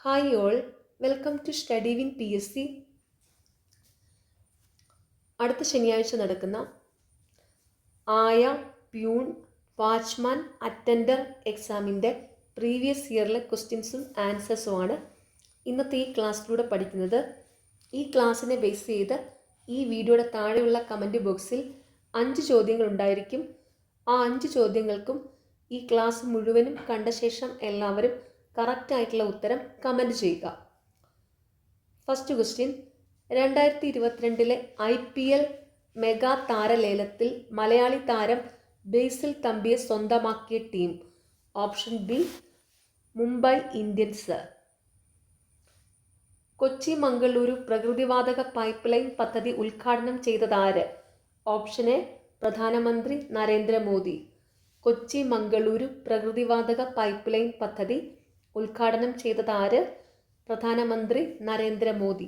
Hi all, welcome to Study Win PSC. അടുത്ത ശനിയാഴ്ച നടക്കുന്ന ആയ, പ്യൂൺ, വാച്ച്മാൻ, അറ്റൻഡർ എക്സാമിൻ്റെ പ്രീവിയസ് ഇയറിലെ ക്വസ്റ്റ്യൻസും ആൻസേഴ്സുമാണ് ഇന്നത്തെ ഈ ക്ലാസ്സിലൂടെ പഠിക്കുന്നത്. ഈ ക്ലാസ്സിനെ ബേസ് ചെയ്ത് ഈ വീഡിയോയുടെ താഴെയുള്ള കമൻറ്റ് ബോക്സിൽ 5 ചോദ്യങ്ങൾ ഉണ്ടായിരിക്കും. ആ 5 ചോദ്യങ്ങൾക്കും ഈ ക്ലാസ് മുഴുവനും കണ്ട ശേഷം എല്ലാവരും കറക്റ്റായിട്ടുള്ള ഉത്തരം കമൻറ്റ് ചെയ്യുക. ഫസ്റ്റ് ക്വസ്റ്റ്യൻ, 2022 IPL മെഗാ താരലേലത്തിൽ മലയാളി താരം ബേസിൽ തമ്പിയെ സ്വന്തമാക്കിയ team? Option B Mumbai Indians. Kochi Mangaluru പ്രകൃതിവാതക പൈപ്പ് ലൈൻ പദ്ധതി ഉദ്ഘാടനം ചെയ്തതാര്? ഓപ്ഷൻ എ പ്രധാനമന്ത്രി നരേന്ദ്രമോദി. കൊച്ചി മംഗളൂരു പ്രകൃതിവാതക പൈപ്പ് ലൈൻ പദ്ധതി ഉദ്ഘാടനം ചെയ്തതാര്? പ്രധാനമന്ത്രി നരേന്ദ്രമോദി.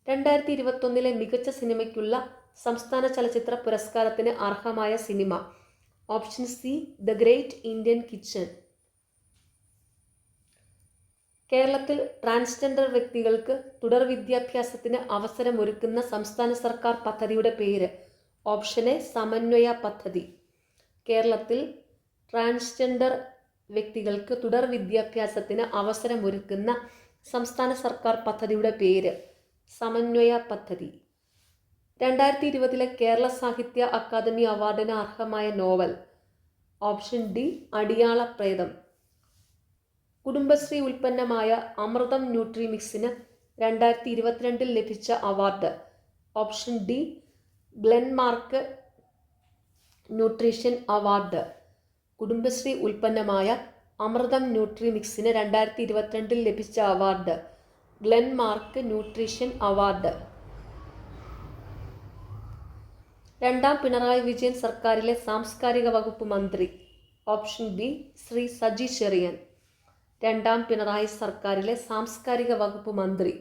2021 മികച്ച സിനിമയ്ക്കുള്ള സംസ്ഥാന ചലച്ചിത്ര പുരസ്കാരത്തിന് അർഹമായ cinema? Option C the great Indian kitchen. കേരളത്തിൽ ട്രാൻസ്ജെൻഡർ വ്യക്തികൾക്ക് തുടർ വിദ്യാഭ്യാസത്തിന് അവസരമൊരുക്കുന്ന സംസ്ഥാന സർക്കാർ പദ്ധതിയുടെ പേര്? ഓപ്ഷൻ എ സമന്വയ പദ്ധതി. കേരളത്തിൽ ട്രാൻസ്ജെൻഡർ വ്യക്തികൾക്ക് തുടർ വിദ്യാഭ്യാസത്തിന് അവസരമൊരുക്കുന്ന സംസ്ഥാന സർക്കാർ പദ്ധതിയുടെ പേര്? സമന്വയ പദ്ധതി. 2020 കേരള സാഹിത്യ അക്കാദമി അവാർഡിന് അർഹമായ novel? Option D Adiyalapretham. Kudumbashree ഉൽപ്പന്നമായ അമൃതം ന്യൂട്രിമിക്സിന് 2022 ലഭിച്ച award? Option D Glenmark nutrition award. Kudumbashree ഉൽപ്പന്നമായ അമൃതം ന്യൂട്രിമിക്സിന് 2022 ലഭിച്ച അവാർഡ്? Glenmark nutrition award. രണ്ടാം പിണറായി വിജയൻ സർക്കാരിലെ സാംസ്കാരിക വകുപ്പ് മന്ത്രി? Option B Shri Saji Cheriyan. രണ്ടാം പിണറായി സർക്കാരിലെ സാംസ്കാരിക വകുപ്പ് മന്ത്രി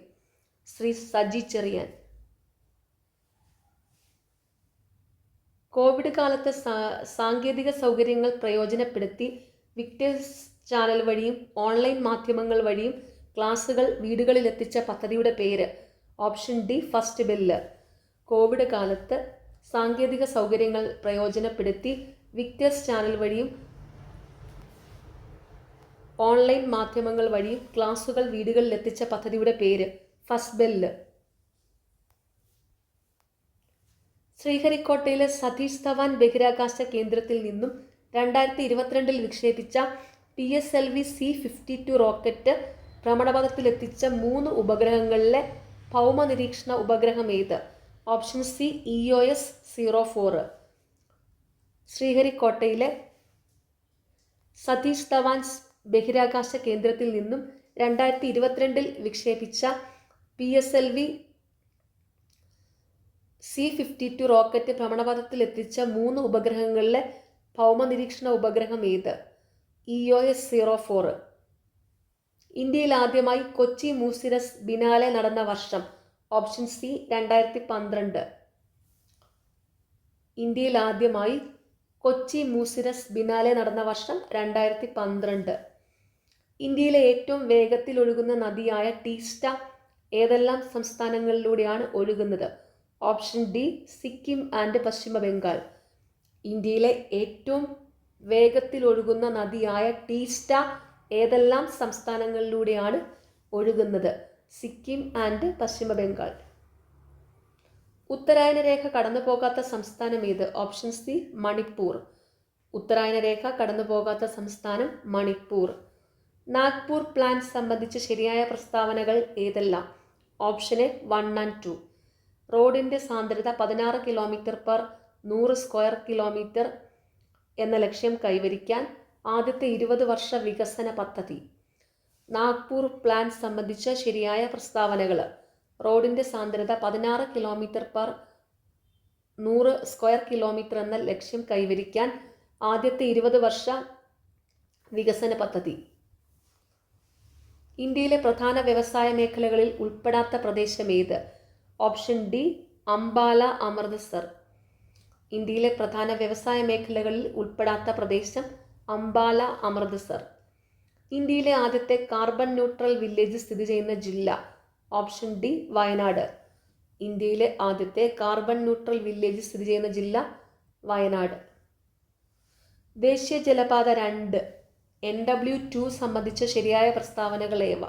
ശ്രീ സജി ചെറിയാൻ. കോവിഡ് കാലത്ത് സാങ്കേതിക സൗകര്യങ്ങൾ പ്രയോജനപ്പെടുത്തി വിക്ടേഴ്സ് ചാനൽ വഴിയും ഓൺലൈൻ മാധ്യമങ്ങൾ വഴിയും ക്ലാസുകൾ വീടുകളിലെത്തിച്ച പദ്ധതിയുടെ പേര്? Option D first bell. Covid കാലത്ത് സാങ്കേതിക സൗകര്യങ്ങൾ പ്രയോജനപ്പെടുത്തി വിക്ടേഴ്സ് ചാനൽ വഴിയും ഓൺലൈൻ മാധ്യമങ്ങൾ വഴിയും ക്ലാസുകൾ വീടുകളിലെത്തിച്ച പദ്ധതിയുടെ പേര്? First bell. ശ്രീഹരിക്കോട്ടയിലെ സതീഷ് ധവാൻ ബഹിരാകാശ കേന്ദ്രത്തിൽ നിന്നും 2022 വിക്ഷേപിച്ച PSLV C-52 റോക്കറ്റ് ഭ്രമണപഥത്തിലെത്തിച്ച 3 ഉപഗ്രഹങ്ങളിലെ ഭൗമ നിരീക്ഷണ ഉപഗ്രഹം ഏത്? Option C EOS 04. ശ്രീഹരിക്കോട്ടയിലെ സതീഷ് ധവാൻ ബഹിരാകാശ കേന്ദ്രത്തിൽ നിന്നും 2022 വിക്ഷേപിച്ച PSLV C-52 റോക്കറ്റ് ഭ്രമണപഥത്തിലെത്തിച്ച 3 ഉപഗ്രഹങ്ങളിലെ ഭൗമ നിരീക്ഷണ ഉപഗ്രഹം ഏത്? EOS 04. ഇന്ത്യയിൽ ആദ്യമായി കൊച്ചി മൂസിരസ് ബിനാലെ നടന്ന വർഷം? Option C 2012. ഇന്ത്യയിൽ ആദ്യമായി കൊച്ചി മൂസിരസ് ബിനാലെ നടന്ന വർഷം 2012. ഇന്ത്യയിലെ ഏറ്റവും വേഗത്തിൽ ഒഴുകുന്ന നദിയായ ടീസ്റ്റ ഏതെല്ലാം സംസ്ഥാനങ്ങളിലൂടെയാണ് ഒഴുകുന്നത്? ഓപ്ഷൻ ഡി സിക്കിം ആൻഡ് പശ്ചിമ ബംഗാൾ. ഇന്ത്യയിലെ ഏറ്റവും വേഗത്തിൽ ഒഴുകുന്ന നദിയായ ടീസ്റ്റ ഏതെല്ലാം സംസ്ഥാനങ്ങളിലൂടെയാണ് ഒഴുകുന്നത്? സിക്കിം ആൻഡ് പശ്ചിമ ബംഗാൾ. ഉത്തരായന രേഖ കടന്നു പോകാത്ത സംസ്ഥാനം ഏത്? Option C Manipur. ഉത്തരായന രേഖ കടന്നു പോകാത്ത സംസ്ഥാനം മണിപ്പൂർ. നാഗ്പൂർ പ്ലാൻ സംബന്ധിച്ച് ശരിയായ പ്രസ്താവനകൾ ഏതെല്ലാം? Option A 1 and 2. റോഡിൻ്റെ സാന്ദ്രത 16 km/100 സ്ക്വയർ കിലോമീറ്റർ എന്ന ലക്ഷ്യം കൈവരിക്കാൻ ആദ്യത്തെ 20 വർഷ വികസന പദ്ധതി. നാഗ്പൂർ പ്ലാൻ സംബന്ധിച്ച ശരിയായ പ്രസ്താവനകൾ: റോഡിൻ്റെ സാന്ദ്രത 16 km/100 സ്ക്വയർ കിലോമീറ്റർ എന്ന ലക്ഷ്യം കൈവരിക്കാൻ ആദ്യത്തെ 20 വർഷ വികസന പദ്ധതി. ഇന്ത്യയിലെ പ്രധാന വ്യവസായ മേഖലകളിൽ ഉൾപ്പെടാത്ത പ്രദേശം ഏത്? Option D Ambala Amritsar. ഇന്ത്യയിലെ പ്രധാന വ്യവസായ മേഖലകളിൽ ഉൾപ്പെടാത്ത പ്രദേശം അംബാല അമൃത്സർ. ഇന്ത്യയിലെ ആദ്യത്തെ കാർബൺ ന്യൂട്രൽ വില്ലേജ് സ്ഥിതി ചെയ്യുന്ന ജില്ല? Option D Wayanad. ഇന്ത്യയിലെ ആദ്യത്തെ കാർബൺ ന്യൂട്രൽ വില്ലേജ് സ്ഥിതി ചെയ്യുന്ന ജില്ല വയനാട്. ദേശീയ ജലപാത 2 NW2 സംബന്ധിച്ച ശരിയായ പ്രസ്താവനകൾ ഏവ?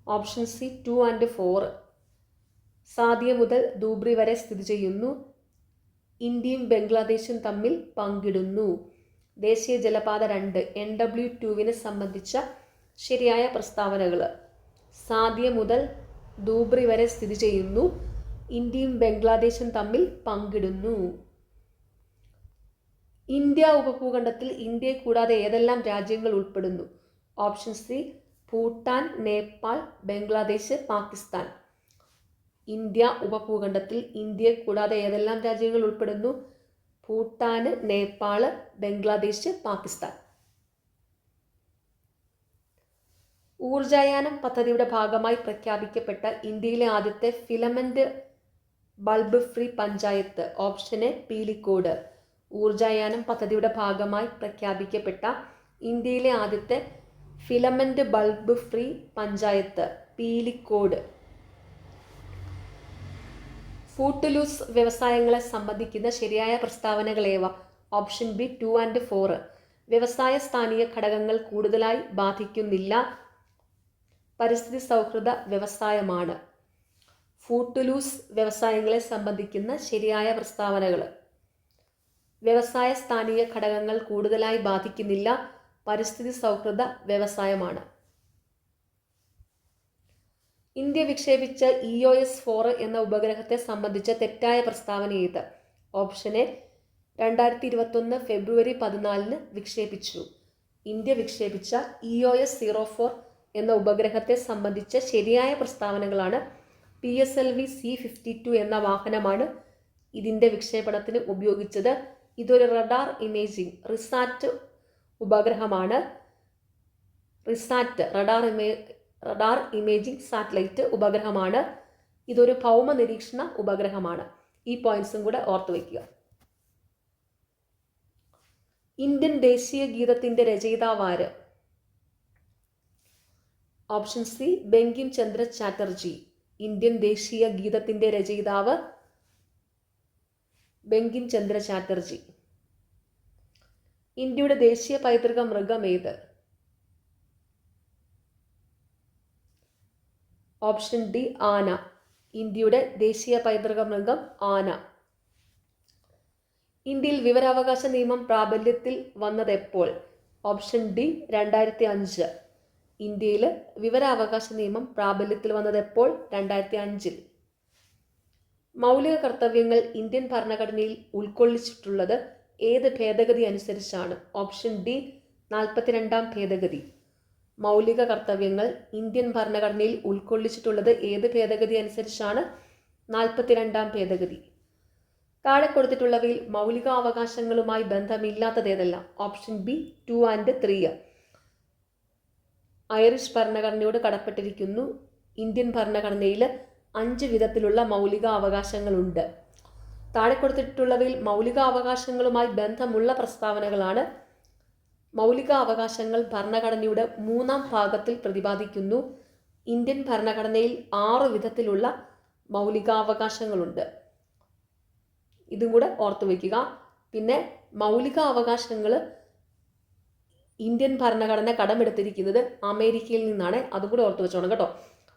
Option C 2 and 4. സാദിയ മുതൽ ധൂബ്രി വരെ സ്ഥിതി ചെയ്യുന്നു. ഇന്ത്യയും ബംഗ്ലാദേശും തമ്മിൽ പങ്കിടുന്നു. ദേശീയ ജലപാത 2 NW2 സംബന്ധിച്ച ശരിയായ പ്രസ്താവനകൾ: സാദിയ മുതൽ ധൂബ്രി വരെ സ്ഥിതി ചെയ്യുന്നു. ഇന്ത്യയും ബംഗ്ലാദേശും തമ്മിൽ പങ്കിടുന്നു. ഇന്ത്യ ഉപഭൂഖണ്ഡത്തിൽ ഇന്ത്യയെ കൂടാതെ ഏതെല്ലാം രാജ്യങ്ങൾ ഉൾപ്പെടുന്നു? Option C Bhutan, Nepal, Bangladesh, Pakistan. India ഉപഭൂഖണ്ഡത്തിൽ ഇന്ത്യയെ കൂടാതെ ഏതെല്ലാം രാജ്യങ്ങൾ ഉൾപ്പെടുന്നു? ഭൂട്ടാൻ, നേപ്പാൾ, ബംഗ്ലാദേശ്, പാകിസ്ഥാൻ. ഊർജായാനം പദ്ധതിയുടെ ഭാഗമായി പ്രഖ്യാപിക്കപ്പെട്ട ഇന്ത്യയിലെ ആദ്യത്തെ filament bulb free panchayat? Option A Peelikode. Oorjayanam പദ്ധതിയുടെ ഭാഗമായി പ്രഖ്യാപിക്കപ്പെട്ട ഇന്ത്യയിലെ ആദ്യത്തെ filament bulb free panchayat Peelikode. Footloose വ്യവസായങ്ങളെ സംബന്ധിക്കുന്ന ശരിയായ പ്രസ്താവനകൾ ഏവ? Option B 2 and 4. വ്യവസായ സ്ഥാനീയ ഘടകങ്ങൾ കൂടുതലായി ബാധിക്കുന്നില്ല. പരിസ്ഥിതി സൗഹൃദ വ്യവസായമാണ്. ഫൂട്ട്ലൂസ് വ്യവസായങ്ങളെ സംബന്ധിക്കുന്ന ശരിയായ പ്രസ്താവനകൾ: വ്യവസായ സ്ഥാനീയ ഘടകങ്ങൾ കൂടുതലായി ബാധിക്കുന്നില്ല. പരിസ്ഥിതി സൗഹൃദ വ്യവസായമാണ്. ഇന്ത്യ വിക്ഷേപിച്ച EOS-4 എന്ന ഉപഗ്രഹത്തെ സംബന്ധിച്ച തെറ്റായ പ്രസ്താവന ഏത്? ഓപ്ഷൻ എ 2021 ഫെബ്രുവരി 14 വിക്ഷേപിച്ചു. ഇന്ത്യ വിക്ഷേപിച്ച EOS-04 എന്ന ഉപഗ്രഹത്തെ സംബന്ധിച്ച ശരിയായ പ്രസ്താവനകളാണ്: PSLV C-52 എന്ന വാഹനമാണ് ഇതിൻ്റെ വിക്ഷേപണത്തിന് ഉപയോഗിച്ചത്. ഇതൊരു റഡാർ ഇമേജിംഗ് റിസാറ്റ് ഉപഗ്രഹമാണ്. റിസാറ്റ് റഡാർ ഇമേജിംഗ് സാറ്റലൈറ്റ് ഉപഗ്രഹമാണ്. ഇതൊരു ഭൗമ നിരീക്ഷണ ഉപഗ്രഹമാണ്. ഈ പോയിന്റ്സും കൂടെ ഓർത്തു വയ്ക്കുക. ഇന്ത്യൻ ദേശീയ ഗീതത്തിന്റെ രചയിതാവാര്? Option C Bankim Chandra Chatterjee. Indian ദേശീയ ഗീതത്തിന്റെ രചയിതാവ് ബങ്കിം ചന്ദ്ര ചാറ്റർജി. ഇന്ത്യയുടെ ദേശീയ പൈതൃക മൃഗം ഏത്? ഓപ്ഷൻ ഡി ആന. ഇന്ത്യയുടെ ദേശീയ പൈതൃക മൃഗം ആന. ഇന്ത്യയിൽ വിവരാവകാശ നിയമം പ്രാബല്യത്തിൽ വന്നതെപ്പോൾ? Option D 2005. ഇന്ത്യയിൽ വിവരാവകാശ നിയമം പ്രാബല്യത്തിൽ വന്നതെപ്പോൾ? 2005. മൗലിക കർത്തവ്യങ്ങൾ ഇന്ത്യൻ ഭരണഘടനയിൽ ഉൾക്കൊള്ളിച്ചിട്ടുള്ളത് ഏത് ഭേദഗതി അനുസരിച്ചാണ്? ഓപ്ഷൻ ഡി 42ാം ഭേദഗതി. മൗലിക കർത്തവ്യങ്ങൾ ഇന്ത്യൻ ഭരണഘടനയിൽ ഉൾക്കൊള്ളിച്ചിട്ടുള്ളത് ഏത് ഭേദഗതി അനുസരിച്ചാണ്? 42ാം ഭേദഗതി. താഴെ കൊടുത്തിട്ടുള്ളവയിൽ മൗലികാവകാശങ്ങളുമായി ബന്ധമില്ലാത്തത് ഏതെല്ലാം? Option B 2 and 3. ഐറിഷ് ഭരണഘടനയോട് കടപ്പെട്ടിരിക്കുന്നു. ഇന്ത്യൻ ഭരണഘടനയിൽ 5 വിധത്തിലുള്ള മൗലിക അവകാശങ്ങളുണ്ട്. താഴെ കൊടുത്തിട്ടുള്ളവയിൽ മൗലിക അവകാശങ്ങളുമായി ബന്ധമുള്ള പ്രസ്താവനകളാണ്: മൗലിക അവകാശങ്ങൾ ഭരണഘടനയുടെ 3ാം ഭാഗത്തിൽ പ്രതിപാദിക്കുന്നു. ഇന്ത്യൻ ഭരണഘടനയിൽ 6 വിധത്തിലുള്ള മൗലികാവകാശങ്ങളുണ്ട്. ഇതും കൂടെ ഓർത്തു വയ്ക്കുക. പിന്നെ മൗലിക അവകാശങ്ങൾ ഇന്ത്യൻ ഭരണഘടന കടമെടുത്തിരിക്കുന്നത് അമേരിക്കയിൽ നിന്നാണ്. അതും കൂടെ ഓർത്തു വെച്ചോണം കേട്ടോ.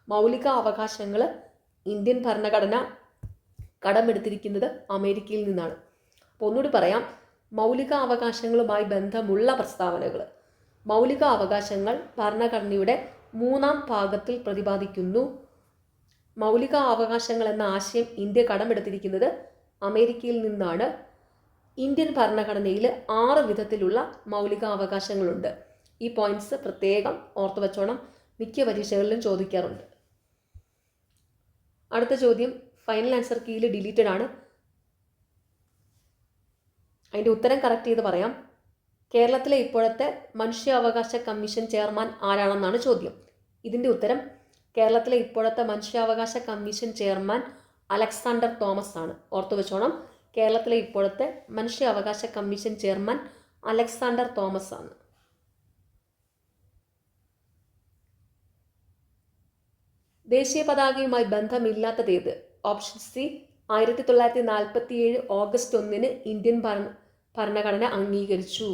മൗലിക അവകാശങ്ങൾ ഇന്ത്യൻ ഭരണഘടന കടമെടുത്തിരിക്കുന്നത് അമേരിക്കയിൽ നിന്നാണ്. അപ്പോൾ ഒന്നുകൂടി പറയാം: മൗലിക അവകാശങ്ങളുമായി ബന്ധമുള്ള പ്രസ്താവനകൾ. മൗലിക അവകാശങ്ങൾ ഭരണഘടനയുടെ 3ാം ഭാഗത്തിൽ പ്രതിപാദിക്കുന്നു. മൗലിക അവകാശങ്ങൾ എന്ന ആശയം ഇന്ത്യ കടമെടുത്തിരിക്കുന്നത് അമേരിക്കയിൽ നിന്നാണ്. ഇന്ത്യൻ ഭരണഘടനയിൽ 6 വിധത്തിലുള്ള മൗലിക അവകാശങ്ങളുണ്ട്. ഈ പോയിന്റ്സ് പ്രത്യേകം ഓർത്തു വച്ചോണം. മിക്ക പരീക്ഷകളിലും ചോദിക്കാറുണ്ട്. അടുത്ത ചോദ്യം ഫൈനൽ ആൻസർ കീയിൽ ഡിലീറ്റഡ് ആണ്. അതിൻ്റെ ഉത്തരം കറക്റ്റ് ചെയ്ത് പറയാം. കേരളത്തിലെ ഇപ്പോഴത്തെ മനുഷ്യാവകാശ കമ്മീഷൻ ചെയർമാൻ ആരാണെന്നാണ് ചോദ്യം. ഇതിൻ്റെ ഉത്തരം കേരളത്തിലെ ഇപ്പോഴത്തെ മനുഷ്യാവകാശ കമ്മീഷൻ ചെയർമാൻ അലക്സാണ്ടർ തോമസ് ആണ്. ഓർത്തു വെച്ചോണം. കേരളത്തിലെ ഇപ്പോഴത്തെ മനുഷ്യാവകാശ കമ്മീഷൻ ചെയർമാൻ അലക്സാണ്ടർ തോമസ് ആണ്. ദേശീയ പതാകയുമായി ബന്ധമില്ലാത്തതേത്? ഓപ്ഷൻ സി 1947 ഓഗസ്റ്റ് 1 ഇന്ത്യൻ ഭരണഘടന അംഗീകരിച്ചു.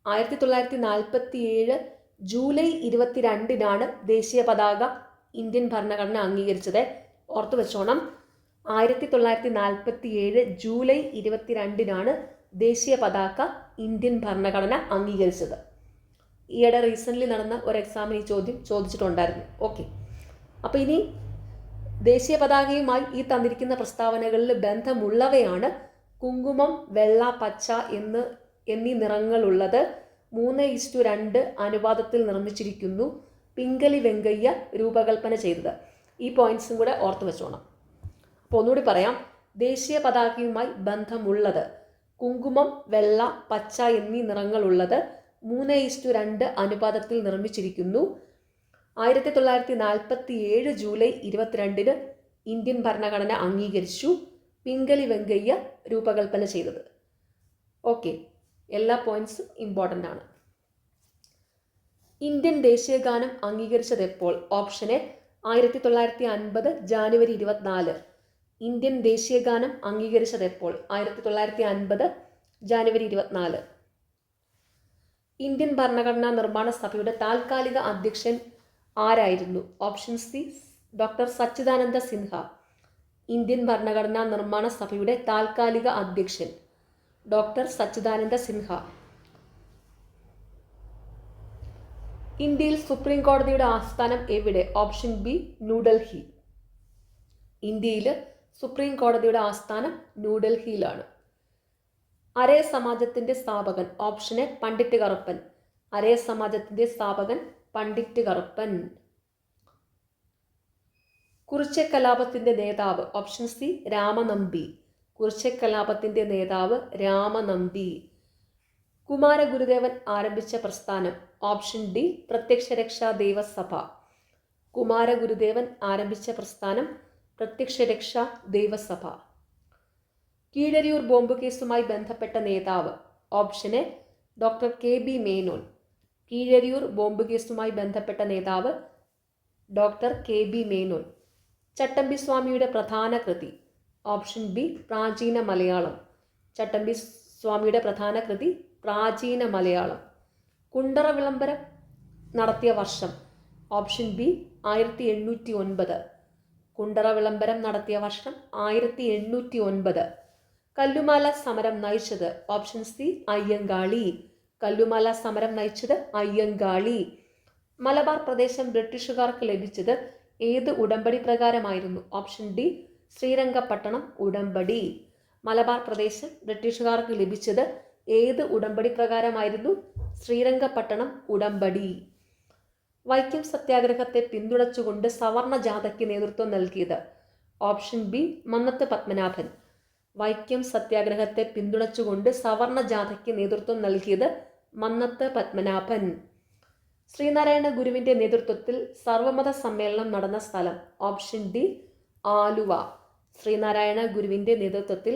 1947 ജൂലൈ 22 ദേശീയ പതാക ഇന്ത്യൻ ഭരണഘടന അംഗീകരിച്ചത്. ഓർത്തു വെച്ചോണം, 1947 ജൂലൈ 22 ദേശീയ പതാക ഇന്ത്യൻ ഭരണഘടന അംഗീകരിച്ചത്. ഈയിടെ റീസെൻ്റ്ലി നടന്ന ഒരു എക്സാമിന് ഈ ചോദ്യം ചോദിച്ചിട്ടുണ്ടായിരുന്നു. ഓക്കെ, അപ്പോൾ ഇനി ദേശീയ പതാകയുമായി ഈ തന്നിരിക്കുന്ന പ്രസ്താവനകളിൽ ബന്ധമുള്ളവയാണ് കുങ്കുമം, വെള്ള, പച്ച എന്നീ നിറങ്ങളുള്ളത് 3:2 അനുപാതത്തിൽ നിർമ്മിച്ചിരിക്കുന്നു. പിംഗലി വെങ്കയ്യ രൂപകൽപ്പന ചെയ്തത്. ഈ പോയിന്റ്സും കൂടെ ഓർത്തു വെച്ചോണം. അപ്പോൾ ഒന്നുകൂടി പറയാം, ദേശീയ പതാകയുമായി ബന്ധമുള്ളത് കുങ്കുമം, വെള്ള, പച്ച എന്നീ നിറങ്ങളുള്ളത് 3:2 അനുപാതത്തിൽ നിർമ്മിച്ചിരിക്കുന്നു. 1947 ജൂലൈ 22 ഇന്ത്യൻ ഭരണഘടന അംഗീകരിച്ചു. പിംഗലി വെങ്കയ്യ രൂപകൽപ്പന ചെയ്തത്. ഓക്കെ, എല്ലാ പോയിന്റ്സും ഇമ്പോർട്ടൻ്റ് ആണ്. ഇന്ത്യൻ ദേശീയഗാനം അംഗീകരിച്ചത് എപ്പോൾ? Option A 1950 January 24. ഇന്ത്യൻ ദേശീയഗാനം അംഗീകരിച്ചത് എപ്പോൾ? 1950 ജാനുവരി 24. ഇന്ത്യൻ ഭരണഘടനാ നിർമ്മാണ സഭയുടെ താൽക്കാലിക അധ്യക്ഷൻ ആരായിരുന്നു? ഓപ്ഷൻ സി ഡോക്ടർ സച്ചിദാനന്ദ സിൻഹ. ഇന്ത്യൻ ഭരണഘടനാ നിർമ്മാണ സഭയുടെ താൽക്കാലിക അധ്യക്ഷൻ ഡോക്ടർ സച്ചിദാനന്ദ സിൻഹ. ഇന്ത്യയിൽ സുപ്രീം കോടതിയുടെ ആസ്ഥാനം എവിടെ? Option B New Delhi. ഇന്ത്യയിൽ സുപ്രീം കോടതിയുടെ ആസ്ഥാനം ന്യൂഡൽഹിയിലാണ്. അരയ സമാജത്തിന്റെ സ്ഥാപകൻ? Option A Pandit Karuppan. അരയ സമാജത്തിന്റെ സ്ഥാപകൻ പണ്ഡിറ്റ് കറുപ്പൻ. കുറിച്യകലാപത്തിന്റെ നേതാവ്? Option C Ramanambi. കുറിച്യകലാപത്തിന്റെ നേതാവ് രാമനമ്പി. കുമാരഗുരുദേവൻ ആരംഭിച്ച പ്രസ്ഥാനം? Option D Prathyaksha Raksha Devasabha. കുമാരഗുരുദേവൻ ആരംഭിച്ച പ്രസ്ഥാനം പ്രത്യക്ഷരക്ഷാ ദേവസഭ. കീഴരിയൂർ ബോംബ് കേസുമായി ബന്ധപ്പെട്ട നേതാവ്? Option A doctor K B. Menon. Keezhariyur bomb കേസുമായി ബന്ധപ്പെട്ട നേതാവ് ഡോക്ടർ കെ.ബി. മേനോൻ. ചട്ടമ്പി സ്വാമിയുടെ പ്രധാന കൃതി? ഓപ്ഷൻ ബി പ്രാചീന മലയാളം. ചട്ടമ്പി സ്വാമിയുടെ പ്രധാന കൃതി പ്രാചീന മലയാളം. കുണ്ടറ വിളംബരം നടത്തിയ വർഷം? Option B 1809. കുണ്ടറ വിളംബരം നടത്തിയ വർഷം 1809. കല്ലുമാല സമരം നയിച്ചത്? Option C Ayyankali. കല്ലുമാല സമരം നയിച്ചത് അയ്യങ്കാളി. മലബാർ പ്രദേശം ബ്രിട്ടീഷുകാർക്ക് ലഭിച്ചത് ഏത് ഉടമ്പടി പ്രകാരമായിരുന്നു? ഓപ്ഷൻ ഡി ശ്രീരംഗപട്ടണം ഉടമ്പടി. മലബാർ പ്രദേശം ബ്രിട്ടീഷുകാർക്ക് ലഭിച്ചത് ഏത് ഉടമ്പടി പ്രകാരമായിരുന്നു? ശ്രീരംഗപട്ടണം ഉടമ്പടി. വൈക്കം സത്യാഗ്രഹത്തെ പിന്തുണച്ചുകൊണ്ട് സവർണ ജാഥയ്ക്ക് നേതൃത്വം നൽകിയത്? Option B Mannathu Padmanabhan. വൈക്കം സത്യാഗ്രഹത്തെ പിന്തുണച്ചുകൊണ്ട് സവർണ ജാഥയ്ക്ക് നേതൃത്വം നൽകിയത് മന്നത്ത് പത്മനാഭൻ. ശ്രീനാരായണ ഗുരുവിന്റെ നേതൃത്വത്തിൽ സർവമത സമ്മേളനം നടന്ന സ്ഥലം? Option D Aluva. ശ്രീനാരായണ ഗുരുവിന്റെ നേതൃത്വത്തിൽ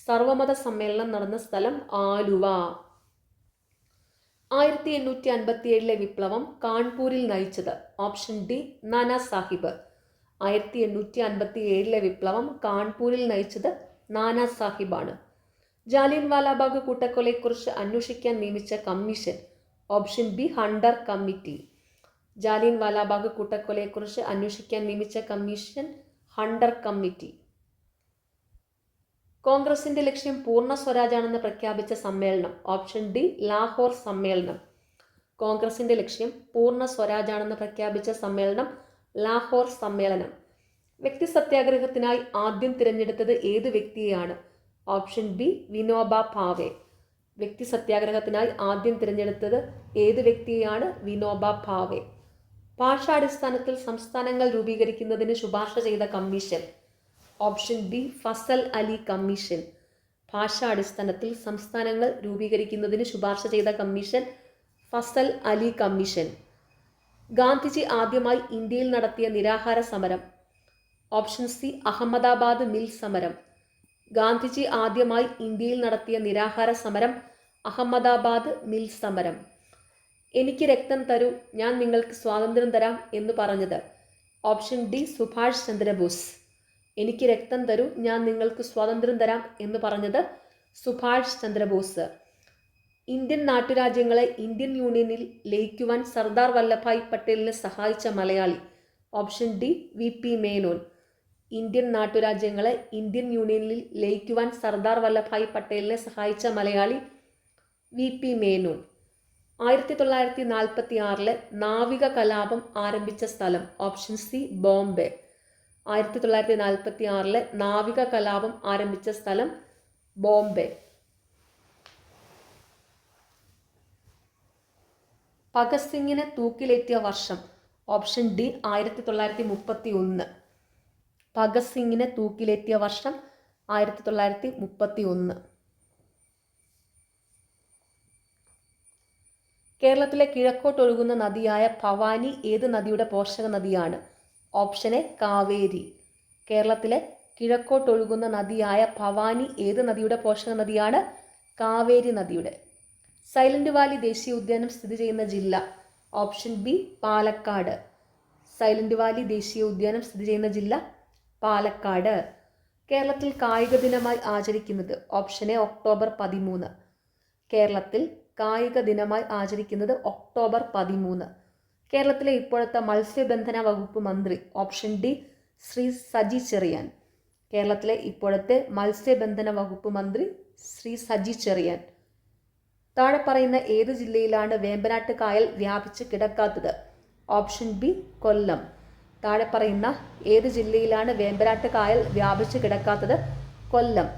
സർവമത സമ്മേളനം നടന്ന സ്ഥലം ആലുവ. 1857 വിപ്ലവം കാൺപൂരിൽ നയിച്ചത്? Option D Nana Sahib. 1857 വിപ്ലവം കാൺപൂരിൽ നയിച്ചത് നാനാ സാഹിബാണ്. ജാലിയൻ വാലാബാഗ് കൂട്ടക്കൊലയെക്കുറിച്ച് അന്വേഷിക്കാൻ നിയമിച്ച commission? Option B Hunter committee. Jallian Walabagh കൂട്ടക്കൊലയെക്കുറിച്ച് അന്വേഷിക്കാൻ നിയമിച്ച കമ്മീഷൻ ഹണ്ടർ കമ്മിറ്റി. കോൺഗ്രസിന്റെ ലക്ഷ്യം പൂർണ്ണ സ്വരാജാണെന്ന് പ്രഖ്യാപിച്ച സമ്മേളനം? ഓപ്ഷൻ ഡി ലാഹോർ സമ്മേളനം. കോൺഗ്രസിന്റെ ലക്ഷ്യം പൂർണ്ണ സ്വരാജാണെന്ന് പ്രഖ്യാപിച്ച സമ്മേളനം ലാഹോർ സമ്മേളനം. വ്യക്തി സത്യാഗ്രഹത്തിനായി ആദ്യം തിരഞ്ഞെടുത്തത് ഏത് വ്യക്തിയെയാണ്? Option B Vinoba Bhave. വ്യക്തി സത്യാഗ്രഹത്തിനായി ആദ്യം തിരഞ്ഞെടുത്തത് ഏത് വ്യക്തിയെയാണ്? വിനോബ ഭാവെ. ഭാഷാടിസ്ഥാനത്തിൽ സംസ്ഥാനങ്ങൾ രൂപീകരിക്കുന്നതിന് ശുപാർശ ചെയ്ത commission? Option B Fazal Ali commission. ഭാഷാടിസ്ഥാനത്തിൽ സംസ്ഥാനങ്ങൾ രൂപീകരിക്കുന്നതിന് ശുപാർശ ചെയ്ത കമ്മീഷൻ ഫസൽ അലി കമ്മീഷൻ. ഗാന്ധിജി ആദ്യമായി ഇന്ത്യയിൽ നടത്തിയ നിരാഹാര സമരം? ഓപ്ഷൻ സി അഹമ്മദാബാദ് മിൽ സമരം. ഗാന്ധിജി ആദ്യമായി ഇന്ത്യയിൽ നടത്തിയ നിരാഹാര സമരം അഹമ്മദാബാദ് മിൽ സമരം. എനിക്ക് രക്തം തരൂ, ഞാൻ നിങ്ങൾക്ക് സ്വാതന്ത്ര്യം തരാം എന്ന് പറഞ്ഞത്? Option D Subhash Chandra Bose. എനിക്ക് രക്തം തരൂ, ഞാൻ നിങ്ങൾക്ക് സ്വാതന്ത്ര്യം തരാം എന്ന് പറഞ്ഞത് സുഭാഷ് ചന്ദ്രബോസ്. ഇന്ത്യൻ നാട്ടുരാജ്യങ്ങളെ ഇന്ത്യൻ യൂണിയനിൽ ലയിക്കുവാൻ സർദാർ വല്ലഭായ് പട്ടേലിനെ സഹായിച്ച മലയാളി? Option D V P Menon. Indian നാട്ടുരാജ്യങ്ങളെ ഇന്ത്യൻ യൂണിയനിൽ ലയിക്കുവാൻ സർദാർ വല്ലഭായ് പട്ടേലിനെ സഹായിച്ച മലയാളി വി പി മേനോൻ. 1946 നാവിക കലാപം ആരംഭിച്ച സ്ഥലം? Option C Bombay. 1946 നാവിക കലാപം ആരംഭിച്ച സ്ഥലം ബോംബെ. ഭഗത് സിംഗിനെ തൂക്കിലേറ്റിയ വർഷം? Option D 1931. ഭഗത് സിംഗിനെ തൂക്കിലേറ്റിയ വർഷം 1931. കേരളത്തിലെ കിഴക്കോട്ടൊഴുകുന്ന നദിയായ ഭവാനി ഏത് നദിയുടെ പോഷക നദിയാണ്? Option A Kaveri. കേരളത്തിലെ കിഴക്കോട്ടൊഴുകുന്ന നദിയായ ഭവാനി ഏത് നദിയുടെ പോഷക നദിയാണ്? കാവേരി നദിയുടെ. സൈലന്റ് വാലി ദേശീയ ഉദ്യാനം സ്ഥിതി ചെയ്യുന്ന ജില്ല? Option B Palakkad. Silent Valley ദേശീയ ഉദ്യാനം സ്ഥിതി ചെയ്യുന്ന ജില്ല പാലക്കാട്. കേരളത്തിൽ കായിക ദിനമായി ആചരിക്കുന്നത്? Option A October 13. കേരളത്തിൽ കായിക ദിനമായി ആചരിക്കുന്നത് ഒക്ടോബർ 13. കേരളത്തിലെ ഇപ്പോഴത്തെ മത്സ്യബന്ധന വകുപ്പ് മന്ത്രി? Option D Shri Saji Cheriyan. കേരളത്തിലെ ഇപ്പോഴത്തെ മത്സ്യബന്ധന വകുപ്പ് മന്ത്രി ശ്രീ സജി ചെറിയാൻ. താഴെ പറയുന്ന ഏത് ജില്ലയിലാണ് വേമ്പനാട്ട് കായൽ വ്യാപിച്ച് കിടക്കാത്തത്? ഓപ്ഷൻ ബി കൊല്ലം. താഴെ പറയുന്ന ഏത് ജില്ലയിലാണ് വേമ്പനാട്ട് കായൽ വ്യാപിച്ച് കിടക്കാത്തത്? കൊല്ലം.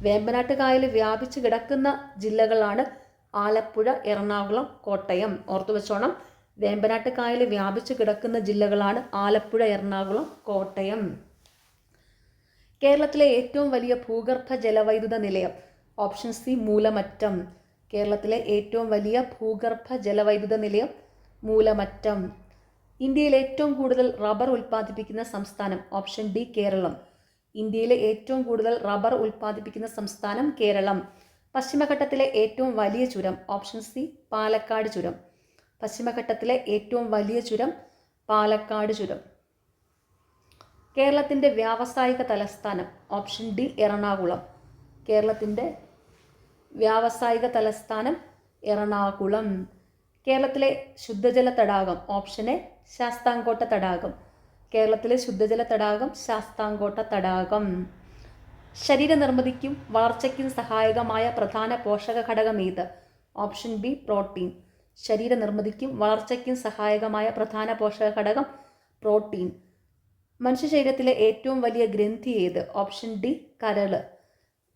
വേമ്പനാട്ട് കായൽ വ്യാപിച്ച് കിടക്കുന്ന ജില്ലകളാണ് ആലപ്പുഴ, എറണാകുളം, കോട്ടയം. ഓർത്തു വെച്ചോണം, വേമ്പനാട്ട് കായൽ വ്യാപിച്ചു കിടക്കുന്ന ജില്ലകളാണ് ആലപ്പുഴ, എറണാകുളം, കോട്ടയം. കേരളത്തിലെ ഏറ്റവും വലിയ ഭൂഗർഭ ജലവൈദ്യുത നിലയം? Option C Moolamattom. കേരളത്തിലെ ഏറ്റവും വലിയ ഭൂഗർഭ ജലവൈദ്യുത നിലയം മൂലമറ്റം. ഇന്ത്യയിൽ ഏറ്റവും കൂടുതൽ റബ്ബർ ഉൽപ്പാദിപ്പിക്കുന്ന സംസ്ഥാനം? Option D Kerala. ഇന്ത്യയിലെ ഏറ്റവും കൂടുതൽ റബ്ബർ ഉൽപ്പാദിപ്പിക്കുന്ന സംസ്ഥാനം കേരളം. പശ്ചിമഘട്ടത്തിലെ ഏറ്റവും വലിയ ചുരം? ഓപ്ഷൻ സി പാലക്കാട് ചുരം. പശ്ചിമഘട്ടത്തിലെ ഏറ്റവും വലിയ ചുരം പാലക്കാട് ചുരം. കേരളത്തിൻ്റെ വ്യാവസായിക തലസ്ഥാനം? Option D Ernakulam. കേരളത്തിൻ്റെ വ്യാവസായിക തലസ്ഥാനം എറണാകുളം. കേരളത്തിലെ ശുദ്ധജല തടാകം? ഓപ്ഷൻ എ ശാസ്താംകോട്ട തടാകം. കേരളത്തിലെ ശുദ്ധജല തടാകം ശാസ്താംകോട്ട തടാകം. ശരീരനിർമ്മിതിക്കും വളർച്ചയ്ക്കും സഹായകമായ പ്രധാന പോഷക ഘടകം ഏത്? Option B protein. ശരീരനിർമ്മിതിക്കും വളർച്ചയ്ക്കും സഹായകമായ പ്രധാന പോഷക ഘടകം പ്രോട്ടീൻ. മനുഷ്യ ശരീരത്തിലെ ഏറ്റവും വലിയ ഗ്രന്ഥി ഏത്? ഓപ്ഷൻ ഡി കരൾ.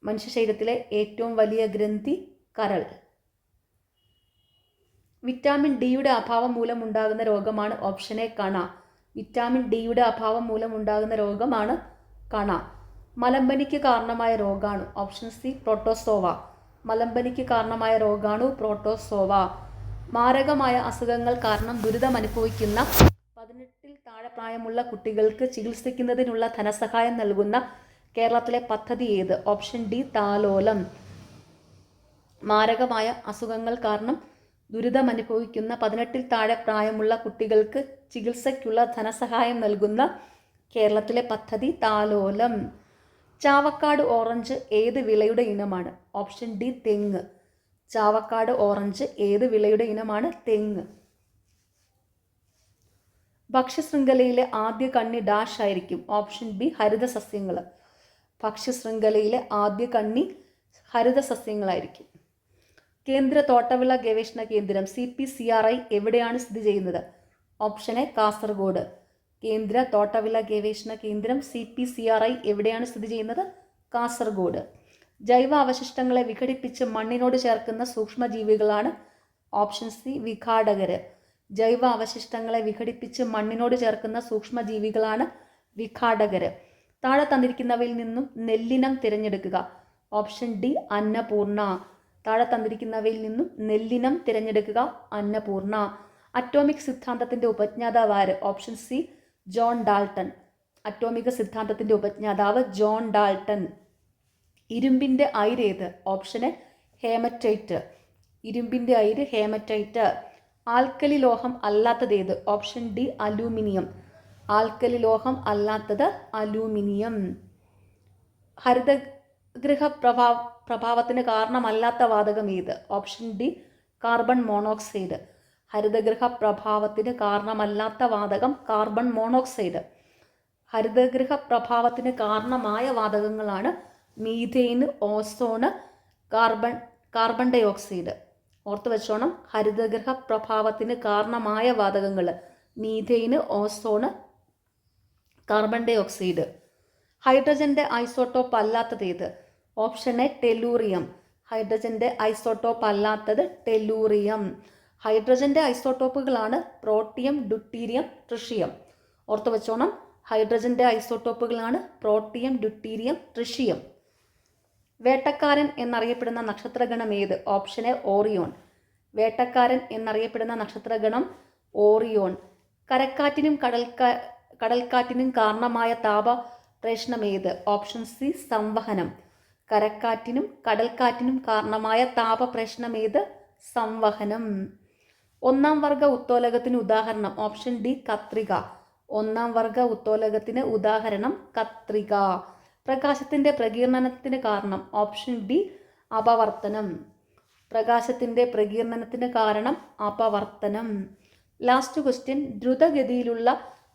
മനുഷ്യ ശരീരത്തിലെ ഏറ്റവും വലിയ ഗ്രന്ഥി കരൾ. വിറ്റാമിൻ ഡിയുടെ അഭാവം മൂലമുണ്ടാകുന്ന രോഗമാണ്? ഓപ്ഷൻ എ കണ. വിറ്റാമിൻ ഡിയുടെ അഭാവം മൂലമുണ്ടാകുന്ന രോഗമാണ് കണ. മലമ്പനിക്ക് കാരണമായ രോഗാണു? Option C protozoa. മലമ്പനിക്ക് കാരണമായ രോഗാണു പ്രോട്ടോസോവ. മാരകമായ അസുഖങ്ങൾ കാരണം ദുരിതമനുഭവിക്കുന്ന 18-ൽ താഴെ പ്രായമുള്ള കുട്ടികൾക്ക് ചികിത്സിക്കുന്നതിനുള്ള ധനസഹായം നൽകുന്ന കേരളത്തിലെ പദ്ധതി ഏത്? ഓപ്ഷൻ ഡി താലോലം. മാരകമായ അസുഖങ്ങൾ കാരണം ദുരിതമനുഭവിക്കുന്ന 18-ൽ താഴെ പ്രായമുള്ള കുട്ടികൾക്ക് ചികിത്സയ്ക്കുള്ള ധനസഹായം നൽകുന്ന കേരളത്തിലെ പദ്ധതി താലോലം. ചാവക്കാട് ഓറഞ്ച് ഏത് വിളയുടെ ഇനമാണ്? ഓപ്ഷൻ ഡി തെങ്ങ്. ചാവക്കാട് ഓറഞ്ച് ഏത് വിളയുടെ ഇനമാണ്? തെങ്ങ്. ഭക്ഷ്യശൃംഖലയിലെ ആദ്യ കണ്ണി ഡാഷ് ആയിരിക്കും? Option B ഹരിതസസ്യങ്ങൾ. ഭക്ഷ്യശൃംഖലയിലെ ആദ്യ കണ്ണി ഹരിതസസ്യങ്ങളായിരിക്കും. കേന്ദ്ര തോട്ടവിള ഗവേഷണ കേന്ദ്രം CPCRI എവിടെയാണ് സ്ഥിതി ചെയ്യുന്നത്? Option A Kasaragod. കേന്ദ്ര തോട്ടവിള ഗവേഷണ കേന്ദ്രം CPCRI എവിടെയാണ് സ്ഥിതി ചെയ്യുന്നത്? കാസർഗോഡ്. ജൈവ അവശിഷ്ടങ്ങളെ വിഘടിപ്പിച്ച് മണ്ണിനോട് ചേർക്കുന്ന സൂക്ഷ്മജീവികളാണ്? Option C വിഘാടകര്. ജൈവ അവശിഷ്ടങ്ങളെ വിഘടിപ്പിച്ച് മണ്ണിനോട് ചേർക്കുന്ന സൂക്ഷ്മജീവികളാണ് വിഘാടകര്. താഴെ തന്നിരിക്കുന്നവയിൽ നിന്നും നെല്ലിനം തിരഞ്ഞെടുക്കുക. Option D Annapurna. താഴെ തന്നിരിക്കുന്നവയിൽ നിന്നും നെല്ലിനം തിരഞ്ഞെടുക്കുക. അന്നപൂർണ. അറ്റോമിക് സിദ്ധാന്തത്തിന്റെ ഉപജ്ഞാതാവ് ആര്? Option C John Dalton. Atomic സിദ്ധാന്തത്തിന്റെ ഉപജ്ഞാതാവ് ജോൺ ഡാൾട്ടൺ. ഇരുമ്പിന്റെ അയിര് ഏത്? Option A haematite. ഇരുമ്പിന്റെ അയിര് ഹേമറ്റൈറ്റ്. ആൽക്കലി ലോഹം അല്ലാത്തതേത്? Option D aluminium. ആൽക്കലി ലോഹം അല്ലാത്തത് അലൂമിനിയം. ഹരിതഗൃഹ പ്രഭാവത്തിന് കാരണമല്ലാത്ത വാതകം ഏത്? Option D carbon monoxide. ഹരിതഗൃഹ പ്രഭാവത്തിന് കാരണമല്ലാത്ത വാതകം കാർബൺ മോണോക്സൈഡ്. ഹരിതഗൃഹ പ്രഭാവത്തിന് കാരണമായ വാതകങ്ങളാണ് methane, ozone, carbon dioxide. ഓർത്തു വെച്ചോണം, ഹരിതഗൃഹ പ്രഭാവത്തിന് കാരണമായ വാതകങ്ങൾ methane, ozone, carbon dioxide. ഹൈഡ്രജന്റെ ഐസോട്ടോപ്പ് അല്ലാത്തത് ഏത്? Option A tellurium. ഹൈഡ്രജന്റെ ഐസോട്ടോപ്പ് അല്ലാത്തത് ടെലൂറിയം. ഹൈഡ്രജന്റെ ഐസോട്ടോപ്പുകളാണ് പ്രോട്ടിയം, ഡ്യൂട്ടീരിയം, ട്രിഷിയം. ഓർത്തു വെച്ചോണം, ഹൈഡ്രജന്റെ ഐസോട്ടോപ്പുകളാണ് പ്രോട്ടിയം, ഡ്യൂട്ടീരിയം, ട്രിഷിയം. വേട്ടക്കാരൻ എന്നറിയപ്പെടുന്ന നക്ഷത്രഗണം ഏത്? Option A Orion. വേട്ടക്കാരൻ എന്നറിയപ്പെടുന്ന നക്ഷത്രഗണം ഓറിയോൺ. കരക്കാറ്റിനും കടൽക്കാറ്റിനും കാരണമായ താപപ്രേഷണം ഏത്? Option C സംവഹനം. കരക്കാറ്റിനും കടൽക്കാറ്റിനും കാരണമായ താപപ്രേഷണം ഏത്? സംവഹനം. ഒന്നാം വർഗ ഉത്തോലകത്തിന് ഉദാഹരണം? ഓപ്ഷൻ ഡി കത്രിക. ഒന്നാം വർഗ ഉത്തോലകത്തിന് ഉദാഹരണം കത്രിക. പ്രകാശത്തിന്റെ പ്രകീർണനത്തിന് കാരണം? ഓപ്ഷൻ ഡി അപവർത്തനം. പ്രകാശത്തിന്റെ പ്രകീർണനത്തിന് കാരണം അപവർത്തനം. ലാസ്റ്റ് ക്വസ്റ്റ്യൻ, ദ്രുതഗതിയിലുള്ള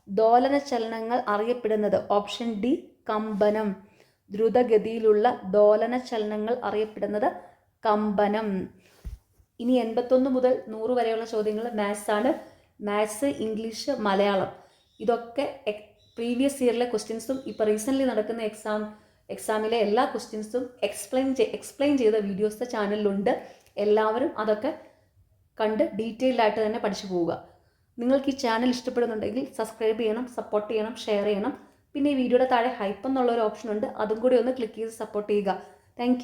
ദോലന ചലനങ്ങൾ അറിയപ്പെടുന്നത്? ഓപ്ഷൻ ഡി കമ്പനം. ദ്രുതഗതിയിലുള്ള ദോലന ചലനങ്ങൾ അറിയപ്പെടുന്നത് കമ്പനം. ഇനി 81 മുതൽ 100 വരെയുള്ള ചോദ്യങ്ങൾ മാത്സ് ആണ്. മാത്സ്, ഇംഗ്ലീഷ്, മലയാളം, ഇതൊക്കെ പ്രീവിയസ് ഇയറിലെ ക്വസ്റ്റ്യൻസും ഇപ്പോൾ റീസെൻ്റ്ലി നടക്കുന്ന എക്സാമിലെ എല്ലാ ക്വസ്റ്റ്യൻസും എക്സ്പ്ലെയിൻ ചെയ്ത വീഡിയോസ് ചാനലിലുണ്ട്. എല്ലാവരും അതൊക്കെ കണ്ട് ഡീറ്റെയിൽഡ് ആയിട്ട് തന്നെ പഠിച്ചു പോവുക. നിങ്ങൾക്ക് ഈ ചാനൽ ഇഷ്ടപ്പെടുന്നുണ്ടെങ്കിൽ സബ്സ്ക്രൈബ് ചെയ്യണം, സപ്പോർട്ട് ചെയ്യണം, ഷെയർ ചെയ്യണം. പിന്നെ ഈ വീഡിയോയുടെ താഴെ ഹൈപ്പ് എന്നുള്ളൊരു ഓപ്ഷൻ ഉണ്ട്, അതും കൂടി ഒന്ന് ക്ലിക്ക് ചെയ്ത് സപ്പോർട്ട് ചെയ്യുക. താങ്ക്